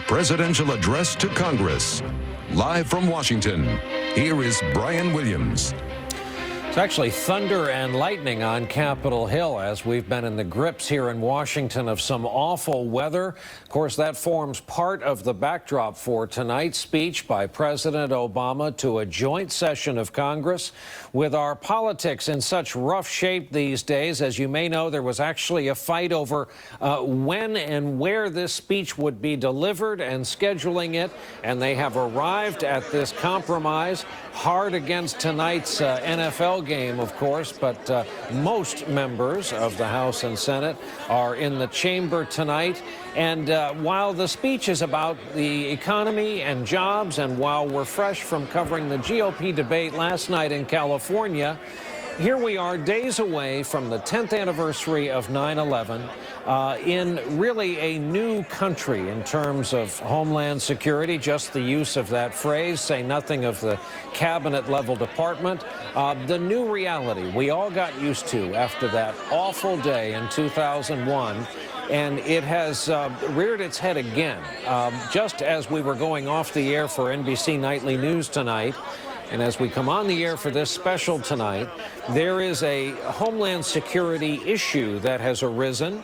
presidential address to Congress. Live from Washington, here is Brian Williams. It's actually thunder and lightning on Capitol Hill as we've been in the grips here in Washington of some awful weather. Of course, that forms part of the backdrop for tonight's speech by President Obama to a joint session of Congress. With our politics in such rough shape these days, as you may know, there was actually a fight over when and where this speech would be delivered and scheduling it, and they have arrived at this compromise. Hard against tonight's NFL game, of course, but most members of the House and Senate are in the chamber tonight. And while the speech is about the economy and jobs, and while we're fresh from covering the GOP debate last night in California, here we are days away from the 10th anniversary of 9/11 in really a new country in terms of homeland security, just the use of that phrase, say nothing of the cabinet level department. The new reality we all got used to after that awful day in 2001. And it has reared its head again. Just as we were going off the air for NBC Nightly News tonight, and as we come on the air for this special tonight, there is a homeland security issue that has arisen,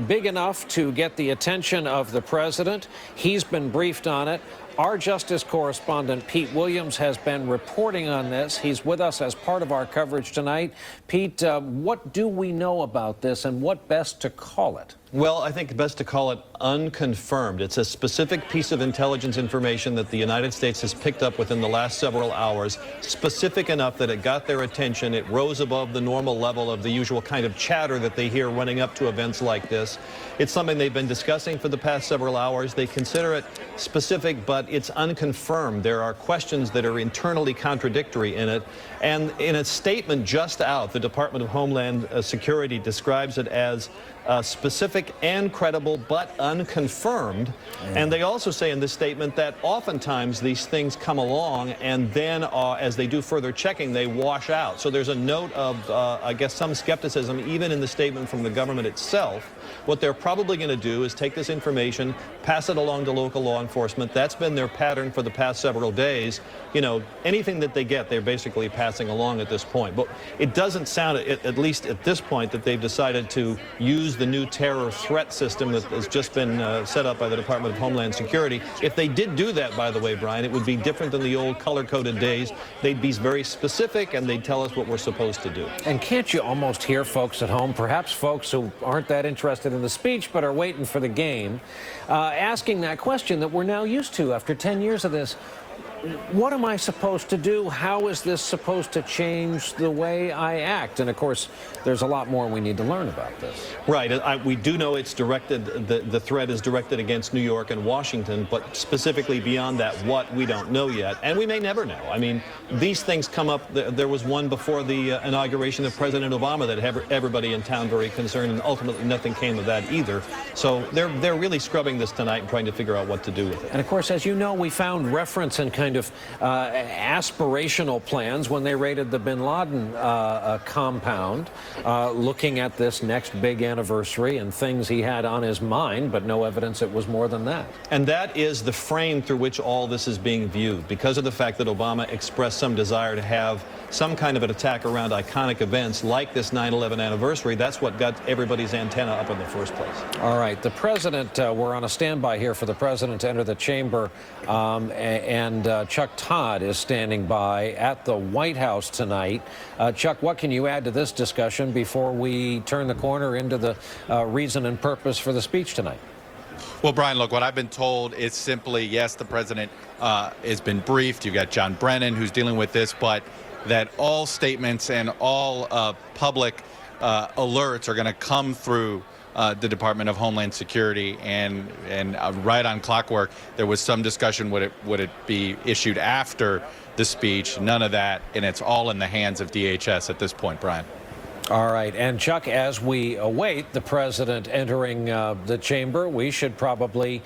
big enough to get the attention of the president. He's been briefed on it. Our justice correspondent, Pete Williams, has been reporting on this. He's with us as part of our coverage tonight. Pete, what do we know about this, and what best to call it? Well, I think best to call it unconfirmed. It's a specific piece of intelligence information that the United States has picked up within the last several hours, specific enough that it got their attention. It rose above the normal level of the usual kind of chatter that they hear running up to events like this. It's something they've been discussing for the past several hours. They consider it specific, but it's unconfirmed. There are questions that are internally contradictory in it. And in a statement just out, the Department of Homeland Security describes it as specific and credible, but unconfirmed. And they also say in this statement that oftentimes these things come along and then as they do further checking, they wash out. So there's a note of, I guess, some skepticism even in the statement from the government itself. What they're probably going to do is take this information, pass it along to local law enforcement. That's been their pattern for the past several days. You know, anything that they get, they're basically passing along at this point. But it doesn't sound, at least at this point, that they've decided to use the new terror threat system that has just been set up by the Department of Homeland Security. If they did do that, by the way, Brian, it would be different than the old color-coded days. They'd be very specific, and they'd tell us what we're supposed to do. And can't you almost hear folks at home, perhaps folks who aren't that interested in the speech but are waiting for the game, asking that question that we're now used to after 10 years of this? What am I supposed to do? How is this supposed to change the way I act? And of course, there's a lot more we need to learn about this. Right. We do know it's directed, the threat is directed against New York and Washington, but specifically beyond that, what, we don't know yet. And we may never know. I mean, these things come up. There was one before the inauguration of President Obama that had everybody in town very concerned, and ultimately nothing came of that either. So they're really scrubbing this tonight and trying to figure out what to do with it. And of course, as you know, we found reference and kind of aspirational plans when they raided the bin Laden compound, looking at this next big anniversary and things he had on his mind, but no evidence it was more than that. And that is the frame through which all this is being viewed, because of the fact that Obama expressed some desire to have some kind of an attack around iconic events like this 9/11 anniversary. That's what got everybody's antenna up in the first place. All right. The president, we're on a standby here for the president to enter the chamber, and Chuck Todd is standing by at the White House tonight. Chuck, what can you add to this discussion before we turn the corner into the reason and purpose for the speech tonight? Well, Brian, look, what I've been told is simply, yes, the president has been briefed. You've got John Brennan who's dealing with this, but that all statements and all public alerts are going to come through the Department of Homeland Security, and right on clockwork, there was some discussion, would it be issued after the speech? None of that, and it's all in the hands of DHS at this point, Brian. All right. And Chuck, as we await the president entering the chamber, we should probably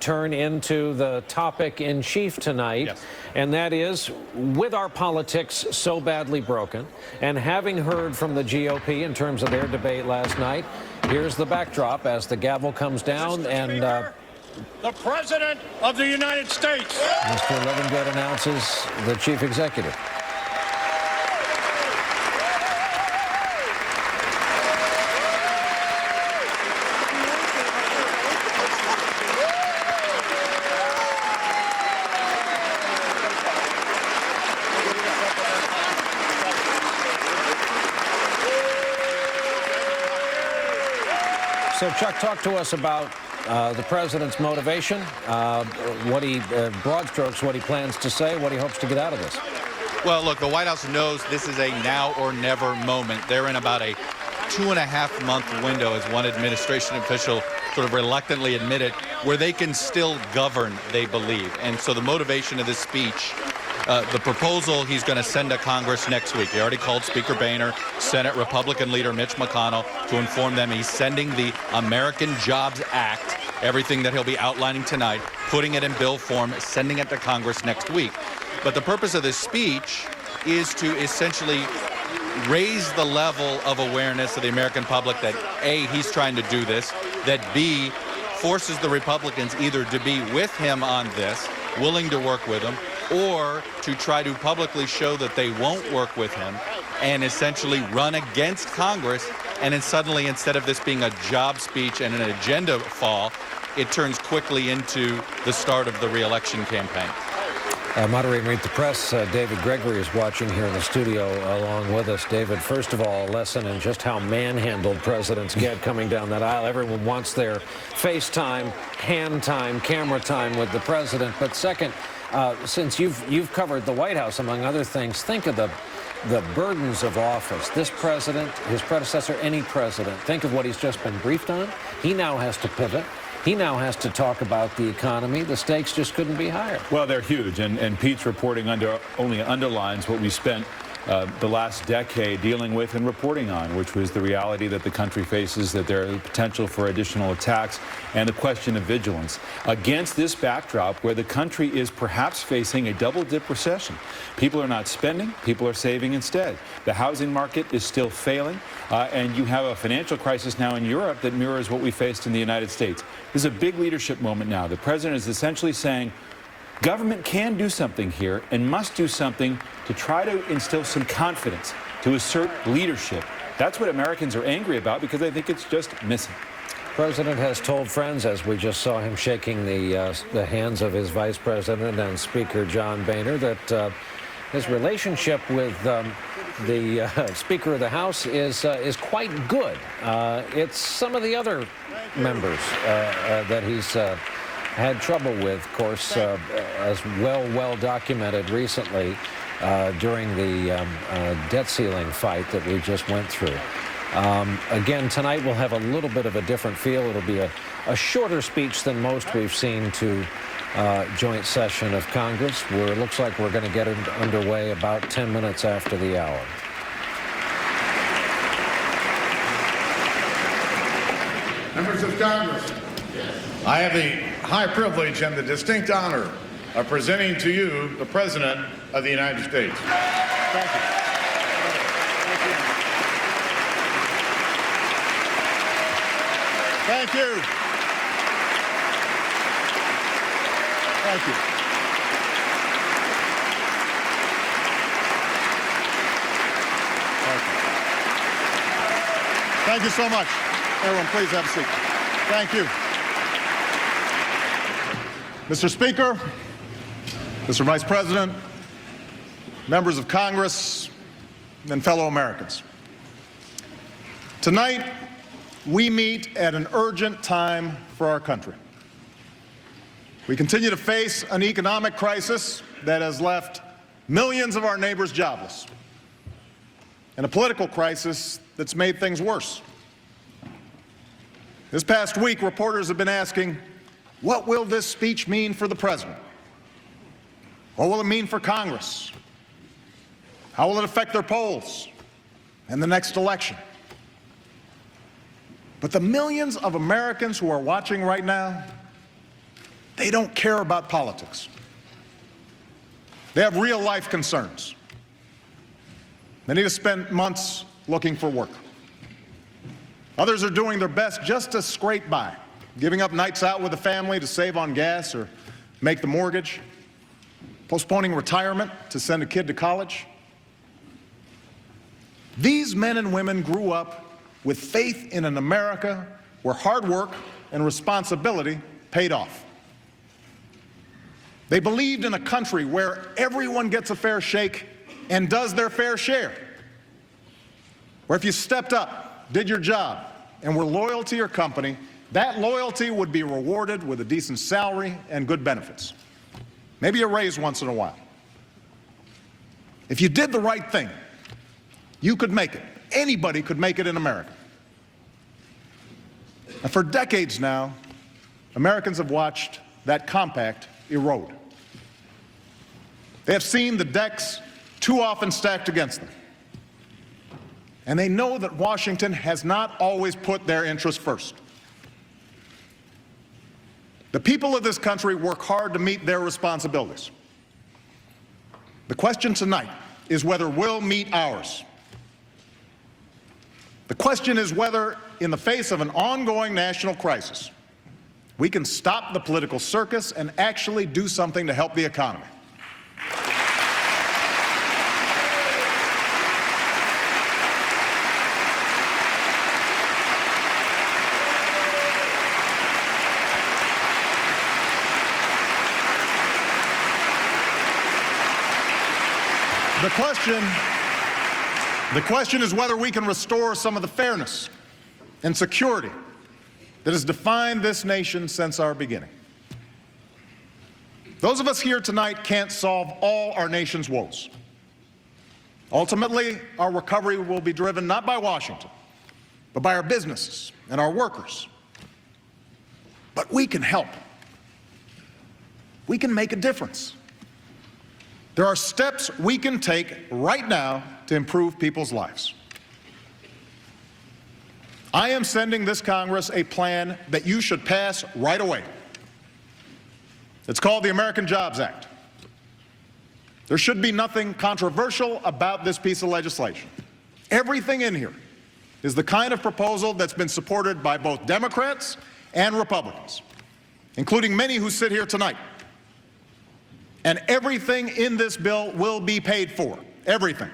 turn into the topic in chief tonight. Yes. And that is, with our politics so badly broken, and having heard from the GOP in terms of their debate last night, here's the backdrop as the gavel comes down, and the President of the United States. Mr. Livingood announces the chief executive. So, Chuck, talk to us about the president's motivation, broad strokes, what he plans to say, what he hopes to get out of this. Well, look, the White House knows this is a now or never moment. They're in about a 2.5-month window, as one administration official sort of reluctantly admitted, where they can still govern, they believe. And so the motivation of this speech, the proposal he's going to send to Congress next week. He already called Speaker Boehner, Senate Republican leader Mitch McConnell to inform them he's sending the American Jobs Act, everything that he'll be outlining tonight, putting it in bill form, sending it to Congress next week. But the purpose of this speech is to essentially raise the level of awareness of the American public that A, he's trying to do this, that B, forces the Republicans either to be with him on this, willing to work with him, or to try to publicly show that they won't work with him and essentially run against Congress. And then suddenly, instead of this being a job speech and an agenda fall, it turns quickly into the start of the re-election campaign. Moderating Read the Press, David Gregory is watching here in the studio along with us. David, first of all, a lesson in just how manhandled presidents get coming down that aisle. Everyone wants their FaceTime, hand time, camera time with the president. But second, since you've covered the White House, among other things, think of the burdens of office. This president, his predecessor, any president, think of what he's just been briefed on. He now has to pivot. He now has to talk about the economy. The stakes just couldn't be higher. Well, they're huge, and Pete's reporting only underlines what we spent the last decade dealing with and reporting on, which was the reality that the country faces, that there is potential for additional attacks, and the question of vigilance. Against this backdrop, where the country is perhaps facing a double-dip recession, people are not spending, people are saving instead. The housing market is still failing, and you have a financial crisis now in Europe that mirrors what we faced in the United States. This is a big leadership moment now. The president is essentially saying, government can do something here and must do something to try to instill some confidence, to assert leadership. That's what Americans are angry about, because I think it's just missing. The president has told friends, as we just saw him shaking the hands of his vice president and Speaker John Boehner, that his relationship with the Speaker of the House is quite good. It's some of the other members that he's had trouble with, of course, as well documented recently during the debt ceiling fight that we just went through. Again, tonight we'll have a little bit of a different feel. It'll be a shorter speech than most we've seen to joint session of Congress, where it looks like we're going to get it underway about 10 minutes after the hour. Members of Congress, I have the high privilege and the distinct honor of presenting to you the President of the United States. Thank you. Thank you. Thank you. Thank you so much. Everyone, please have a seat. Thank you. Mr. Speaker, Mr. Vice President, members of Congress, and fellow Americans. Tonight, we meet at an urgent time for our country. We continue to face an economic crisis that has left millions of our neighbors jobless, and a political crisis that's made things worse. This past week, reporters have been asking, what will this speech mean for the president? What will it mean for Congress? How will it affect their polls and the next election? But the millions of Americans who are watching right now, they don't care about politics. They have real-life concerns. Many have spent months looking for work. Others are doing their best just to scrape by. giving up nights out with the family to save on gas or make the mortgage, postponing retirement to send a kid to college. These men and women grew up with faith in an America where hard work and responsibility paid off. They believed in a country where everyone gets a fair shake and does their fair share, where if you stepped up, did your job, and were loyal to your company, that loyalty would be rewarded with a decent salary and good benefits. Maybe a raise once in a while. If you did the right thing, you could make it. Anybody could make it in America. And for decades now, Americans have watched that compact erode. They have seen the decks too often stacked against them. And they know that Washington has not always put their interests first. The people of this country work hard to meet their responsibilities. The question tonight is whether we'll meet ours. The question is whether, in the face of an ongoing national crisis, we can stop the political circus and actually do something to help the economy. The question is whether we can restore some of the fairness and security that has defined this nation since our beginning. Those of us here tonight can't solve all our nation's woes. Ultimately, our recovery will be driven not by Washington, but by our businesses and our workers. But we can help. We can make a difference. There are steps we can take right now to improve people's lives. I am sending this Congress a plan that you should pass right away. It's called the American Jobs Act. There should be nothing controversial about this piece of legislation. Everything in here is the kind of proposal that's been supported by both Democrats and Republicans, including many who sit here tonight. And everything in this bill will be paid for. Everything.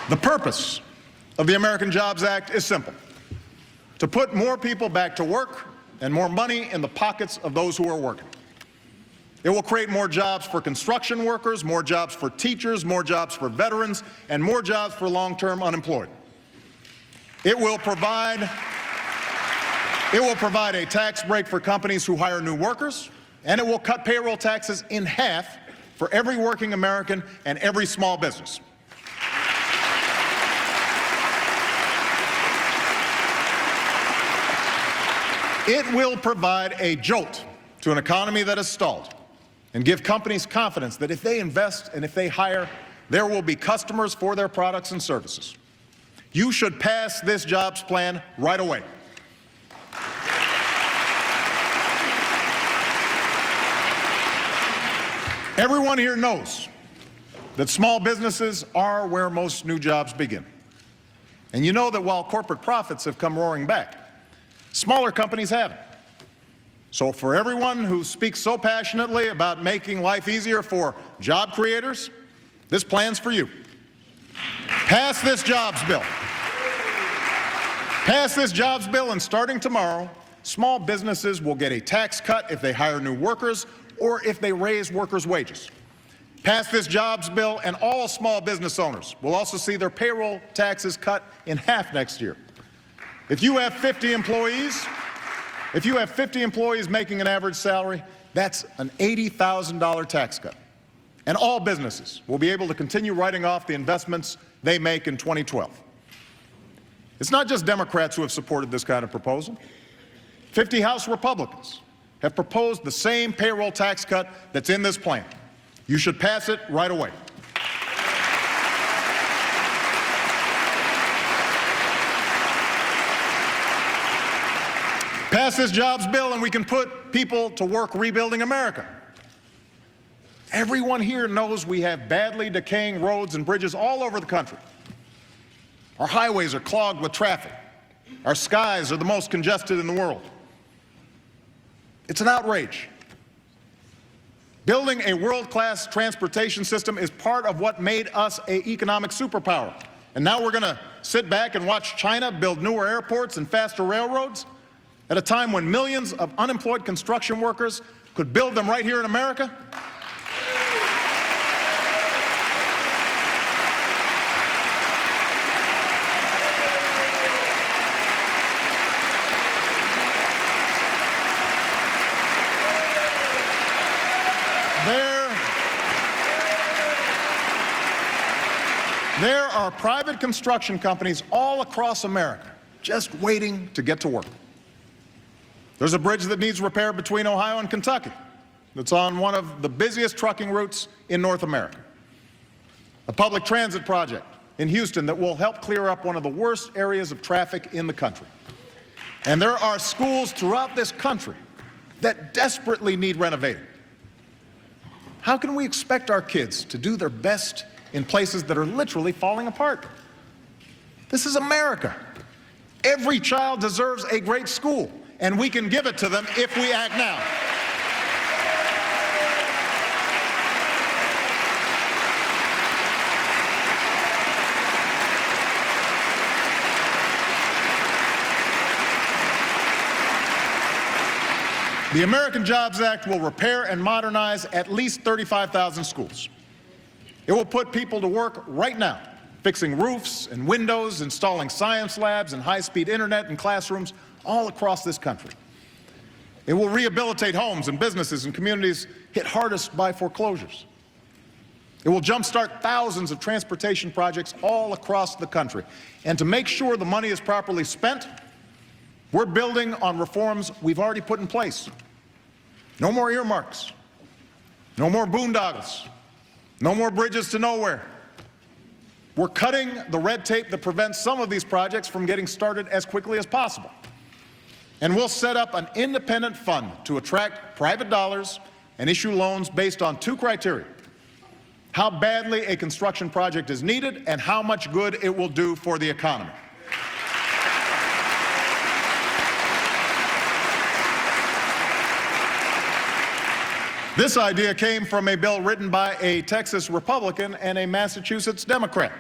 The purpose of the American Jobs Act is simple: to put more people back to work and more money in the pockets of those who are working. It will create more jobs for construction workers, more jobs for teachers, more jobs for veterans, and more jobs for long-term unemployed. It will provide a tax break for companies who hire new workers, and it will cut payroll taxes in half for every working American and every small business. It will provide a jolt to an economy that has stalled and give companies confidence that if they invest and if they hire, there will be customers for their products and services. You should pass this jobs plan right away. Everyone here knows that small businesses are where most new jobs begin. And you know that while corporate profits have come roaring back, smaller companies haven't. So for everyone who speaks so passionately about making life easier for job creators, this plan's for you. Pass this jobs bill. Pass this jobs bill, and starting tomorrow, small businesses will get a tax cut if they hire new workers or if they raise workers' wages. Pass this jobs bill, and all small business owners will also see their payroll taxes cut in half next year. If you have 50 employees making an average salary, that's an $80,000 tax cut. And all businesses will be able to continue writing off the investments they make in 2012. It's not just Democrats who have supported this kind of proposal. 50 House Republicans have proposed the same payroll tax cut that's in this plan. You should pass it right away. Pass this jobs bill and we can put people to work rebuilding America. Everyone here knows we have badly decaying roads and bridges all over the country. Our highways are clogged with traffic. Our skies are the most congested in the world. It's an outrage. Building a world-class transportation system is part of what made us an economic superpower. And now we're going to sit back and watch China build newer airports and faster railroads at a time when millions of unemployed construction workers could build them right here in America? There are private construction companies all across America just waiting to get to work. There's a bridge that needs repair between Ohio and Kentucky that's on one of the busiest trucking routes in North America. A public transit project in Houston that will help clear up one of the worst areas of traffic in the country. And there are schools throughout this country that desperately need renovating. How can we expect our kids to do their best in places that are literally falling apart? This is America. Every child deserves a great school, and we can give it to them if we act now. The American Jobs Act will repair and modernize at least 35,000 schools. It will put people to work right now, fixing roofs and windows, installing science labs and high-speed internet in classrooms all across this country. It will rehabilitate homes and businesses in communities hit hardest by foreclosures. It will jumpstart thousands of transportation projects all across the country. And to make sure the money is properly spent, we're building on reforms we've already put in place. No more earmarks. No more boondoggles. No more bridges to nowhere. We're cutting the red tape that prevents some of these projects from getting started as quickly as possible. And we'll set up an independent fund to attract private dollars and issue loans based on two criteria: how badly a construction project is needed and how much good it will do for the economy. This idea came from a bill written by a Texas Republican and a Massachusetts Democrat.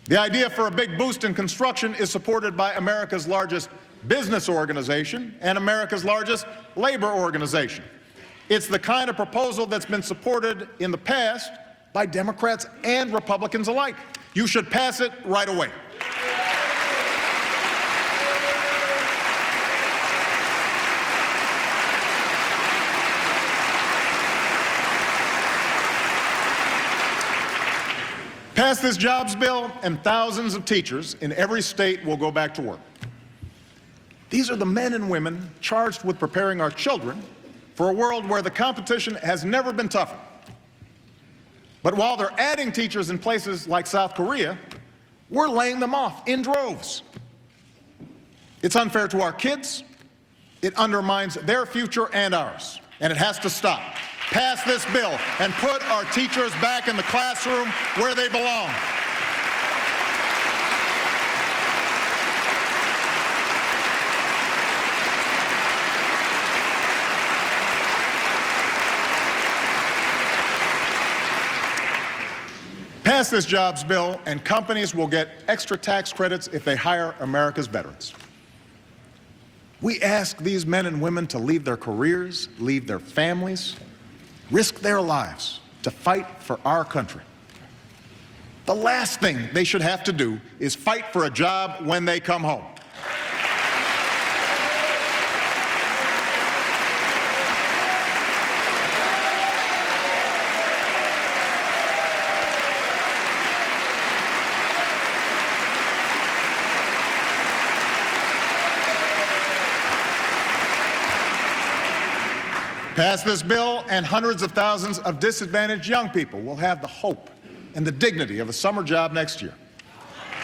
The idea for a big boost in construction is supported by America's largest business organization and America's largest labor organization. It's the kind of proposal that's been supported in the past by Democrats and Republicans alike. You should pass it right away. Pass this jobs bill, and thousands of teachers in every state will go back to work. These are the men and women charged with preparing our children for a world where the competition has never been tougher. But while they're adding teachers in places like South Korea, we're laying them off in droves. It's unfair to our kids. It undermines their future and ours, and it has to stop. Pass this bill and put our teachers back in the classroom where they belong. Pass this jobs bill, and companies will get extra tax credits if they hire America's veterans. We ask these men and women to leave their careers, leave their families, risk their lives to fight for our country. The last thing they should have to do is fight for a job when they come home. Pass this bill, and hundreds of thousands of disadvantaged young people will have the hope and the dignity of a summer job next year.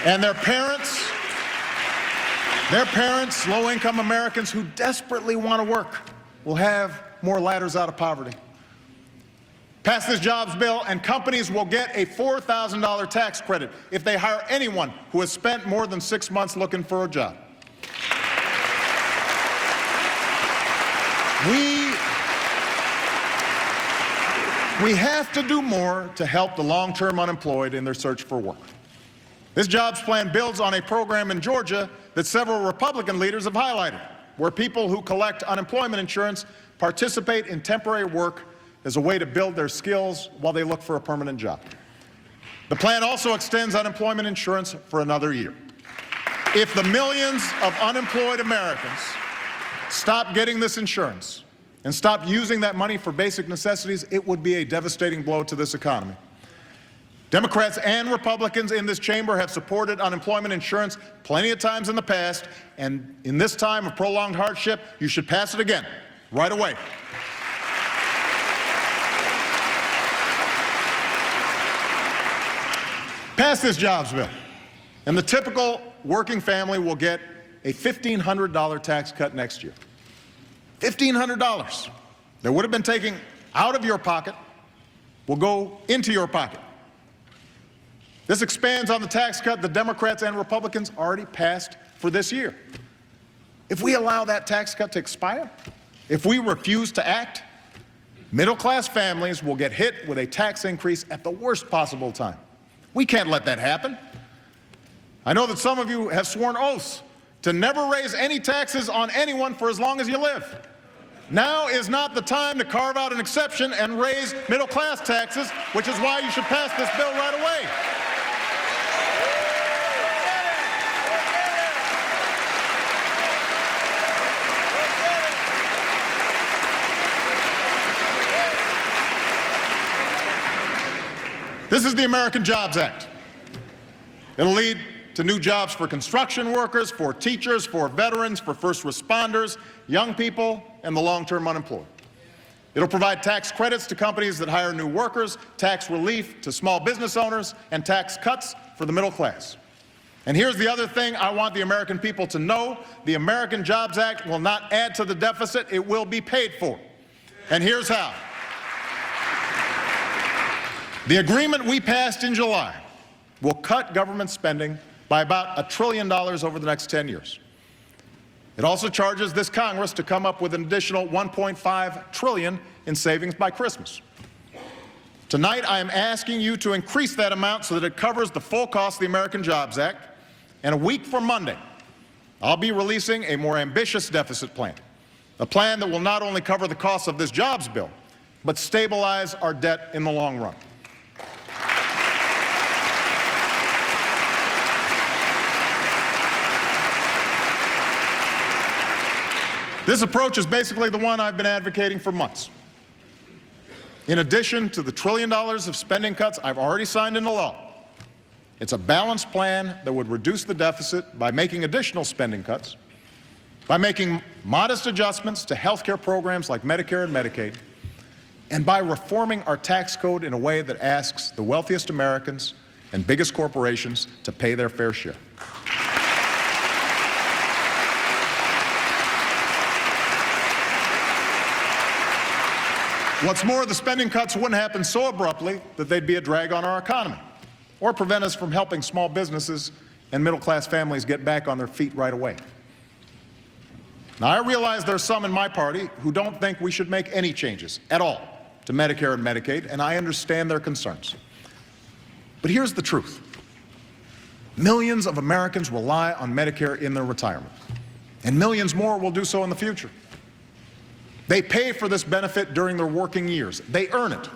And their parents, low-income Americans who desperately want to work, will have more ladders out of poverty. Pass this jobs bill, and companies will get a $4,000 tax credit if they hire anyone who has spent more than 6 months looking for a job. We have to do more to help the long-term unemployed in their search for work. This jobs plan builds on a program in Georgia that several Republican leaders have highlighted, where people who collect unemployment insurance participate in temporary work as a way to build their skills while they look for a permanent job. The plan also extends unemployment insurance for another year. If the millions of unemployed Americans stop getting this insurance and stop using that money for basic necessities, it would be a devastating blow to this economy. Democrats and Republicans in this chamber have supported unemployment insurance plenty of times in the past, and in this time of prolonged hardship, you should pass it again, right away. Pass this jobs bill, and the typical working family will get a $1,500 tax cut next year. $1,500 that would have been taken out of your pocket will go into your pocket. This expands on the tax cut the Democrats and Republicans already passed for this year. If we allow that tax cut to expire, if we refuse to act, middle-class families will get hit with a tax increase at the worst possible time. We can't let that happen. I know that some of you have sworn oaths to never raise any taxes on anyone for as long as you live. Now is not the time to carve out an exception and raise middle-class taxes, which is why you should pass this bill right away. This is the American Jobs Act. It'll lead to new jobs for construction workers, for teachers, for veterans, for first responders, young people, and the long-term unemployed. It'll provide tax credits to companies that hire new workers, tax relief to small business owners, and tax cuts for the middle class. And here's the other thing I want the American people to know. The American Jobs Act will not add to the deficit. It will be paid for. And here's how. The agreement we passed in July will cut government spending by about $1 trillion over the next 10 years. It also charges this Congress to come up with an additional $1.5 trillion in savings by Christmas. Tonight, I am asking you to increase that amount so that it covers the full cost of the American Jobs Act. And a week from Monday, I'll be releasing a more ambitious deficit plan, a plan that will not only cover the cost of this jobs bill, but stabilize our debt in the long run. This approach is basically the one I've been advocating for months. In addition to the $1 trillion of spending cuts I've already signed into law, it's a balanced plan that would reduce the deficit by making additional spending cuts, by making modest adjustments to health care programs like Medicare and Medicaid, and by reforming our tax code in a way that asks the wealthiest Americans and biggest corporations to pay their fair share. What's more, the spending cuts wouldn't happen so abruptly that they'd be a drag on our economy or prevent us from helping small businesses and middle-class families get back on their feet right away. Now, I realize there's some in my party who don't think we should make any changes at all to Medicare and Medicaid, and I understand their concerns. But here's the truth. Millions of Americans rely on Medicare in their retirement, and millions more will do so in the future. They pay for this benefit during their working years. They earn it.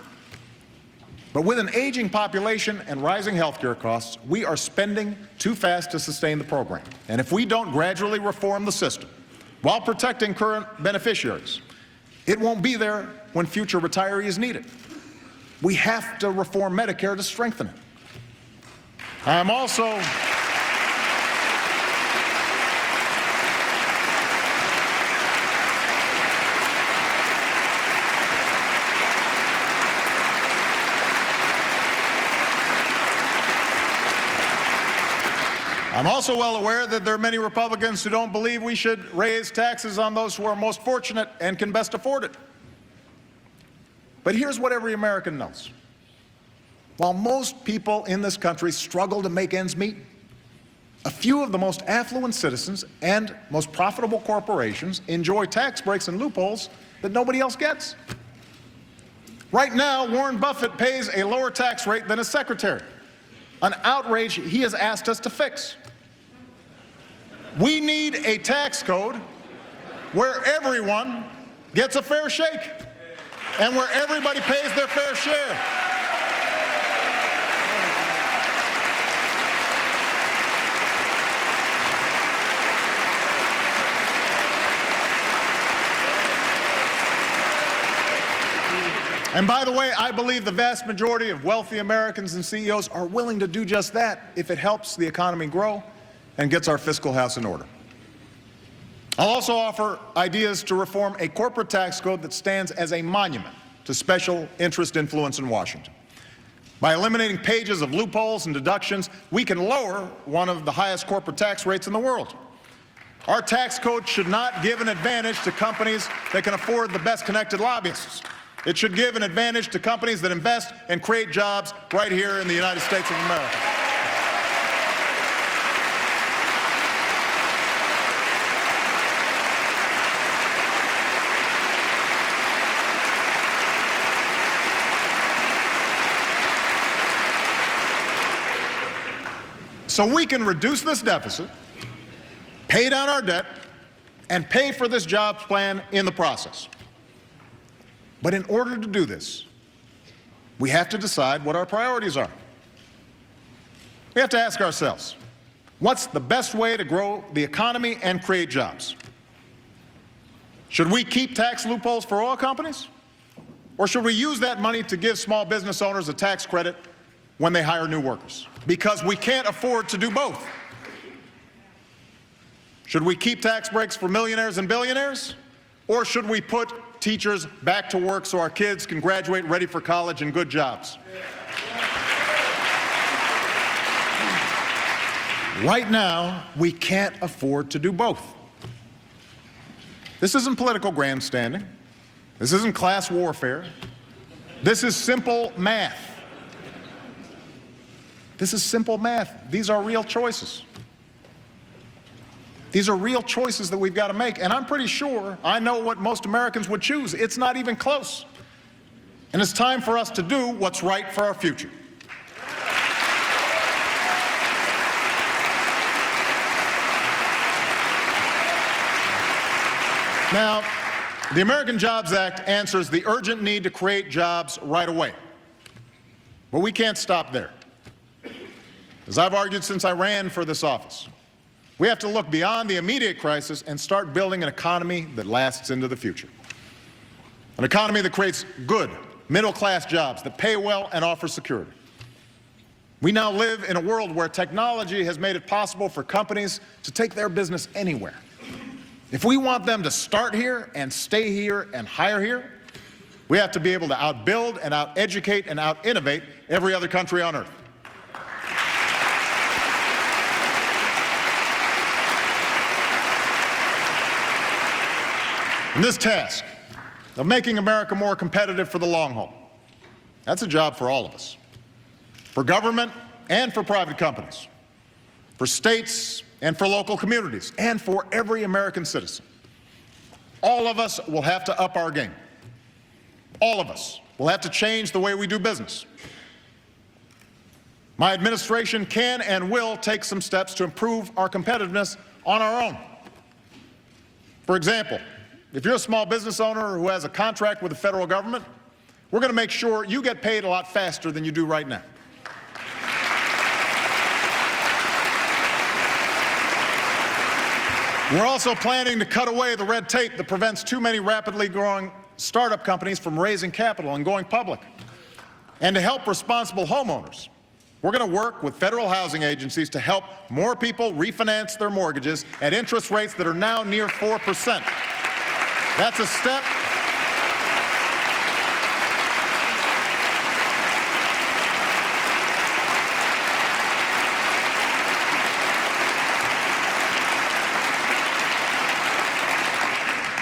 But with an aging population and rising health care costs, we are spending too fast to sustain the program. And if we don't gradually reform the system while protecting current beneficiaries, it won't be there when future retirees need it. We have to reform Medicare to strengthen it. I'm also well aware that there are many Republicans who don't believe we should raise taxes on those who are most fortunate and can best afford it. But here's what every American knows. While most people in this country struggle to make ends meet, a few of the most affluent citizens and most profitable corporations enjoy tax breaks and loopholes that nobody else gets. Right now, Warren Buffett pays a lower tax rate than his secretary, an outrage he has asked us to fix. We need a tax code where everyone gets a fair shake and where everybody pays their fair share. And by the way, I believe the vast majority of wealthy Americans and CEOs are willing to do just that if it helps the economy grow and gets our fiscal house in order. I'll also offer ideas to reform a corporate tax code that stands as a monument to special interest influence in Washington. By eliminating pages of loopholes and deductions, we can lower one of the highest corporate tax rates in the world. Our tax code should not give an advantage to companies that can afford the best connected lobbyists. It should give an advantage to companies that invest and create jobs right here in the United States of America. So we can reduce this deficit, pay down our debt, and pay for this jobs plan in the process. But in order to do this, we have to decide what our priorities are. We have to ask ourselves, what's the best way to grow the economy and create jobs? Should we keep tax loopholes for oil companies? Or should we use that money to give small business owners a tax credit when they hire new workers? Because we can't afford to do both. Should we keep tax breaks for millionaires and billionaires? Or should we put teachers back to work so our kids can graduate ready for college and good jobs? Right now, we can't afford to do both. This isn't political grandstanding. This isn't class warfare. This is simple math. This is simple math. These are real choices. These are real choices that we've got to make, and I'm pretty sure I know what most Americans would choose. It's not even close. And it's time for us to do what's right for our future. Now, the American Jobs Act answers the urgent need to create jobs right away. But we can't stop there. As I've argued since I ran for this office, we have to look beyond the immediate crisis and start building an economy that lasts into the future. An economy that creates good, middle-class jobs that pay well and offer security. We now live in a world where technology has made it possible for companies to take their business anywhere. If we want them to start here and stay here and hire here, we have to be able to outbuild and out-educate and out-innovate every other country on earth. And this task of making America more competitive for the long haul, that's a job for all of us, for government and for private companies, for states and for local communities, and for every American citizen. All of us will have to up our game. All of us will have to change the way we do business. My administration can and will take some steps to improve our competitiveness on our own. For example, if you're a small business owner who has a contract with the federal government, we're going to make sure you get paid a lot faster than you do right now. We're also planning to cut away the red tape that prevents too many rapidly growing startup companies from raising capital and going public. And to help responsible homeowners, we're going to work with federal housing agencies to help more people refinance their mortgages at interest rates that are now near 4%. That's a step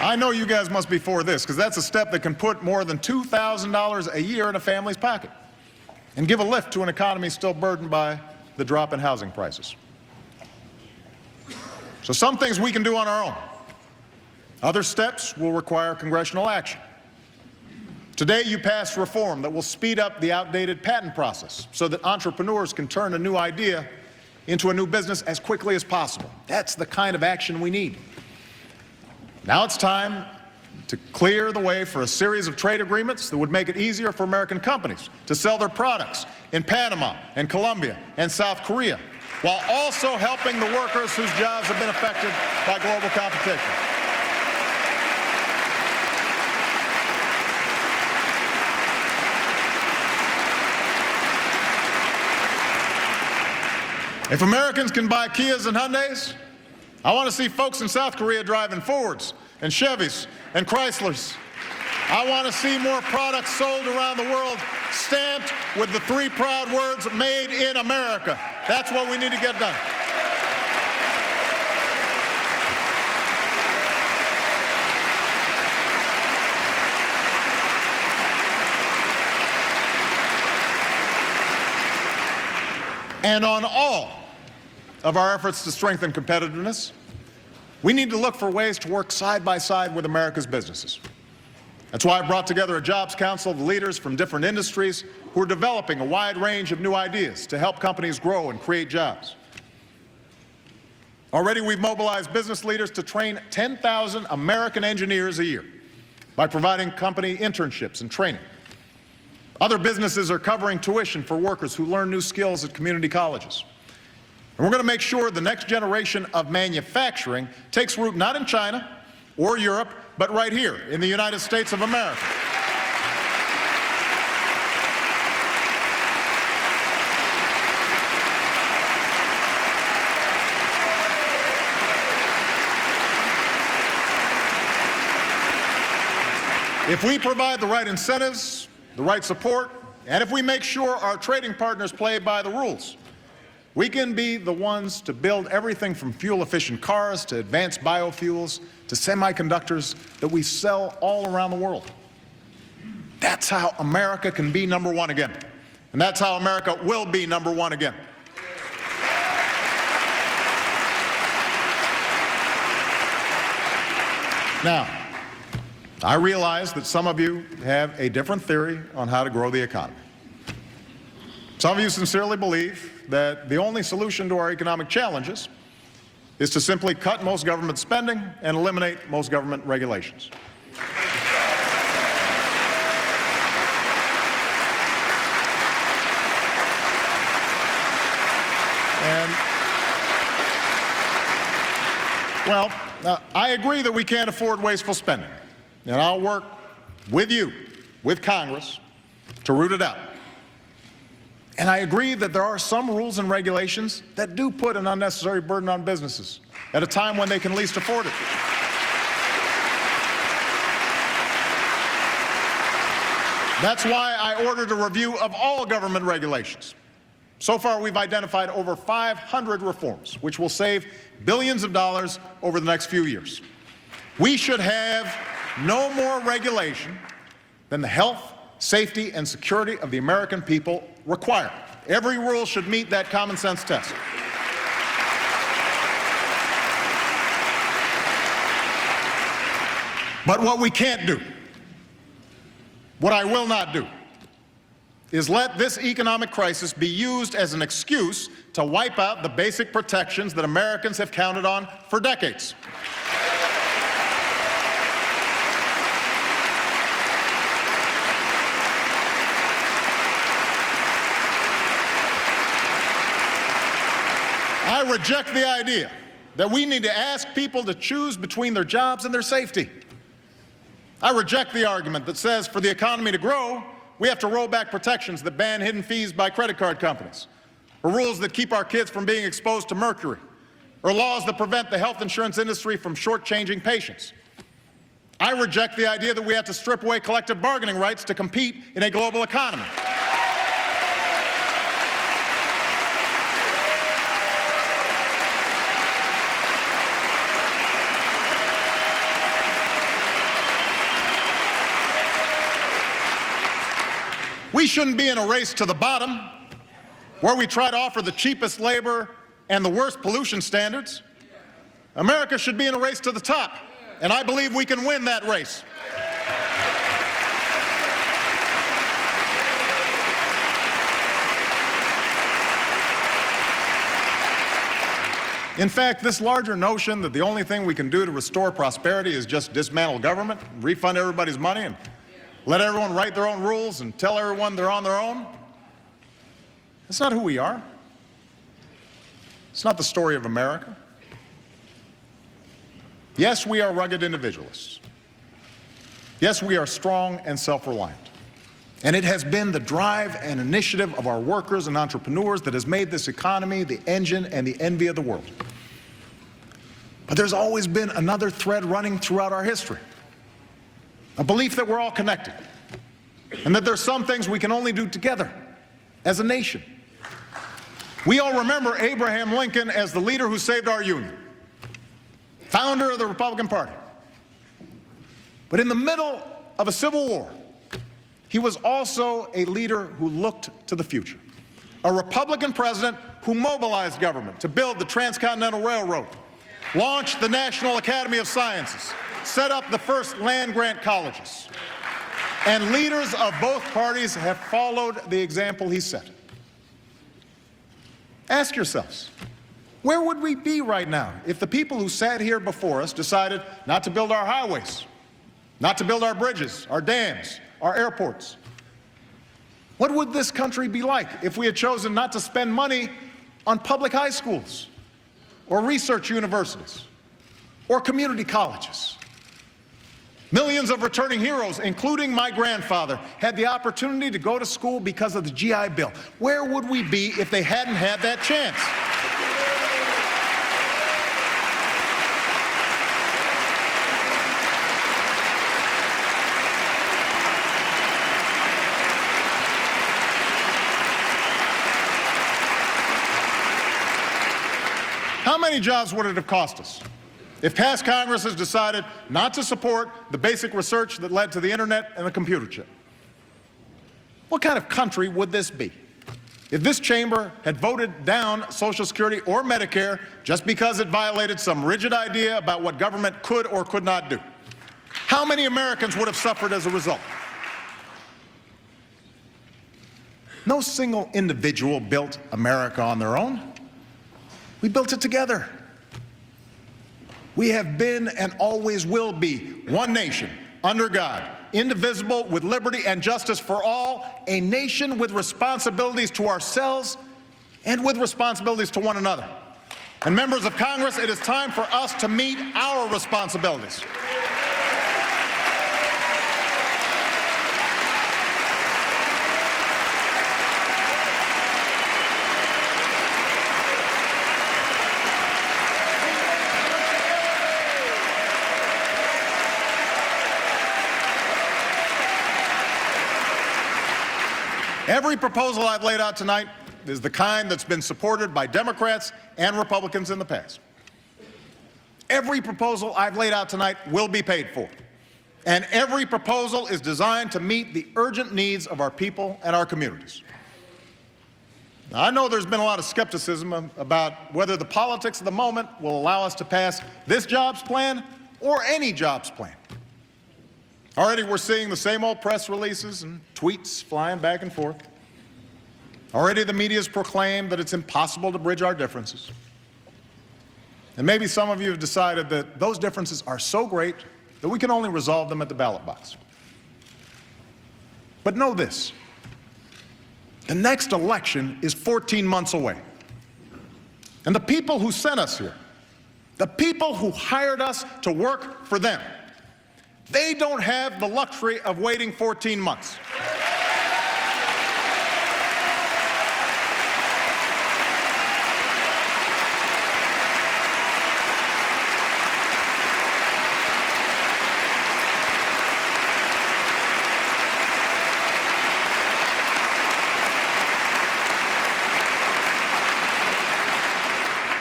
I know you guys must be for this, because that's a step that can put more than $2,000 a year in a family's pocket and give a lift to an economy still burdened by the drop in housing prices. So some things we can do on our own. Other steps will require congressional action. Today, you passed reform that will speed up the outdated patent process so that entrepreneurs can turn a new idea into a new business as quickly as possible. That's the kind of action we need. Now it's time to clear the way for a series of trade agreements that would make it easier for American companies to sell their products in Panama and Colombia and South Korea, while also helping the workers whose jobs have been affected by global competition. If Americans can buy Kias and Hyundais, I want to see folks in South Korea driving Fords and Chevys and Chryslers. I want to see more products sold around the world stamped with the three proud words, made in America. That's what we need to get done. And on all of our efforts to strengthen competitiveness, we need to look for ways to work side by side with America's businesses. That's why I brought together a Jobs Council of leaders from different industries who are developing a wide range of new ideas to help companies grow and create jobs. Already we've mobilized business leaders to train 10,000 American engineers a year by providing company internships and training. Other businesses are covering tuition for workers who learn new skills at community colleges. And we're going to make sure the next generation of manufacturing takes root not in China or Europe, but right here in the United States of America. If we provide the right incentives, the right support, and if we make sure our trading partners play by the rules, we can be the ones to build everything from fuel-efficient cars to advanced biofuels to semiconductors that we sell all around the world. That's how America can be number one again. And that's how America will be number one again. Now, I realize that some of you have a different theory on how to grow the economy. Some of you sincerely believe that the only solution to our economic challenges is to simply cut most government spending and eliminate most government regulations. Well, I agree that we can't afford wasteful spending, and I'll work with you, with Congress, to root it out. And I agree that there are some rules and regulations that do put an unnecessary burden on businesses at a time when they can least afford it. That's why I ordered a review of all government regulations. So far, we've identified over 500 reforms, which will save billions of dollars over the next few years. We should have no more regulation than the health, safety, and security of the American people require. Every rule should meet that common sense test. But what we can't do, what I will not do, is let this economic crisis be used as an excuse to wipe out the basic protections that Americans have counted on for decades. I reject the idea that we need to ask people to choose between their jobs and their safety. I reject the argument that says for the economy to grow, we have to roll back protections that ban hidden fees by credit card companies, or rules that keep our kids from being exposed to mercury, or laws that prevent the health insurance industry from shortchanging patients. I reject the idea that we have to strip away collective bargaining rights to compete in a global economy. We shouldn't be in a race to the bottom where we try to offer the cheapest labor and the worst pollution standards. America should be in a race to the top, and I believe we can win that race. In fact, this larger notion that the only thing we can do to restore prosperity is just dismantle government, refund everybody's money, and let everyone write their own rules and tell everyone they're on their own, that's not who we are. It's not the story of America. Yes, we are rugged individualists. Yes, we are strong and self-reliant. And it has been the drive and initiative of our workers and entrepreneurs that has made this economy the engine and the envy of the world. But there's always been another thread running throughout our history. A belief that we're all connected, and that there's some things we can only do together as a nation. We all remember Abraham Lincoln as the leader who saved our union, founder of the Republican Party. But in the middle of a civil war, he was also a leader who looked to the future. A Republican president who mobilized government to build the Transcontinental Railroad, launched the National Academy of Sciences, set up the first land-grant colleges. And leaders of both parties have followed the example he set. Ask yourselves, where would we be right now if the people who sat here before us decided not to build our highways, not to build our bridges, our dams, our airports? What would this country be like if we had chosen not to spend money on public high schools, or research universities, or community colleges? Millions of returning heroes, including my grandfather, had the opportunity to go to school because of the GI Bill. Where would we be if they hadn't had that chance? How many jobs would it have cost us if past Congresses decided not to support the basic research that led to the internet and the computer chip? What kind of country would this be if this chamber had voted down Social Security or Medicare just because it violated some rigid idea about what government could or could not do? How many Americans would have suffered as a result? No single individual built America on their own. We built it together. We have been and always will be one nation, under God, indivisible, with liberty and justice for all, a nation with responsibilities to ourselves and with responsibilities to one another. And members of Congress, it is time for us to meet our responsibilities. Every proposal I've laid out tonight is the kind that's been supported by Democrats and Republicans in the past. Every proposal I've laid out tonight will be paid for. And every proposal is designed to meet the urgent needs of our people and our communities. Now, I know there's been a lot of skepticism about whether the politics of the moment will allow us to pass this jobs plan or any jobs plan. Already we're seeing the same old press releases and tweets flying back and forth. Already the media's proclaimed that it's impossible to bridge our differences. And maybe some of you have decided that those differences are so great that we can only resolve them at the ballot box. But know this, the next election is 14 months away. And the people who sent us here, the people who hired us to work for them, they don't have the luxury of waiting 14 months.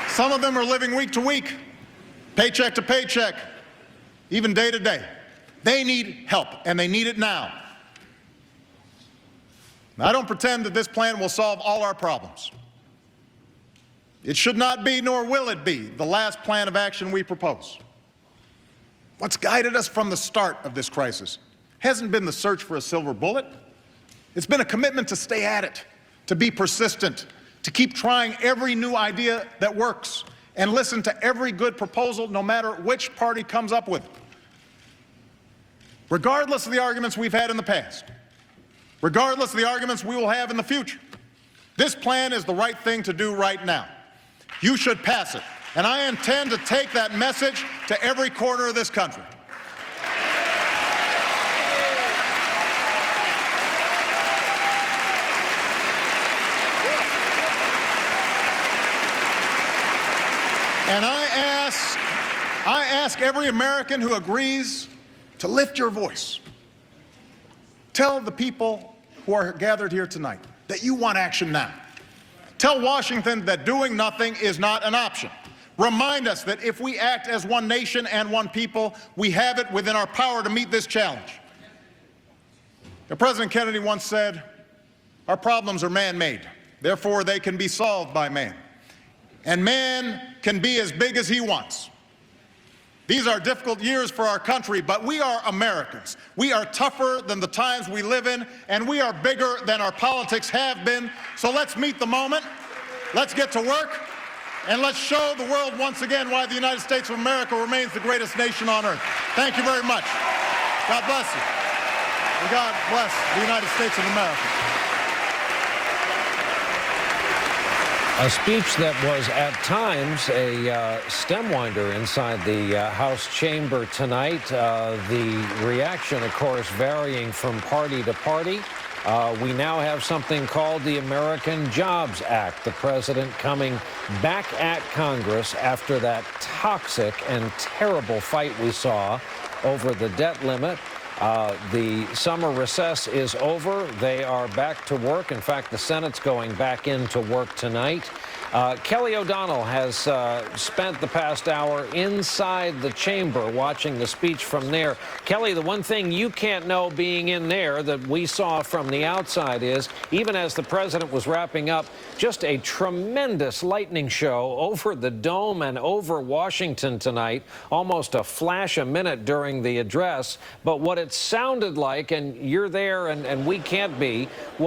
Some of them are living week to week, paycheck to paycheck, even day to day. They need help, and they need it now. Now, I don't pretend that this plan will solve all our problems. It should not be, nor will it be, the last plan of action we propose. What's guided us from the start of this crisis hasn't been the search for a silver bullet. It's been a commitment to stay at it, to be persistent, to keep trying every new idea that works, and listen to every good proposal, no matter which party comes up with it. Regardless of the arguments we've had in the past, regardless of the arguments we will have in the future, this plan is the right thing to do right now. You should pass it, and I intend to take that message to every corner of this country. And I ask every American who agrees to lift your voice. Tell the people who are gathered here tonight that you want action now. Tell Washington that doing nothing is not an option. Remind us that if we act as one nation and one people, we have it within our power to meet this challenge. Now, President Kennedy once said, "Our problems are man-made, therefore they can be solved by man. And man can be as big as he wants." These are difficult years for our country, but we are Americans. We are tougher than the times we live in, and we are bigger than our politics have been. So let's meet the moment, let's get to work, and let's show the world once again why the United States of America remains the greatest nation on earth. Thank you very much. God bless you. And God bless the United States of America. A speech that was at times a stem winder inside the House chamber tonight. The reaction, of course, varying from party to party. We now have something called the American Jobs Act. The president coming back at Congress after that toxic and terrible fight we saw over the debt limit. The summer recess is over. They are back to work. In fact, the Senate's going back into work tonight. Kelly O'Donnell has spent the past hour inside the chamber watching the speech from there. Kelly, the one thing you can't know being in there that we saw from the outside is, even as the president was wrapping up, just a tremendous lightning show over the dome and over Washington tonight, almost a flash a minute during the address. But what it sounded like, and you're there and we can't be,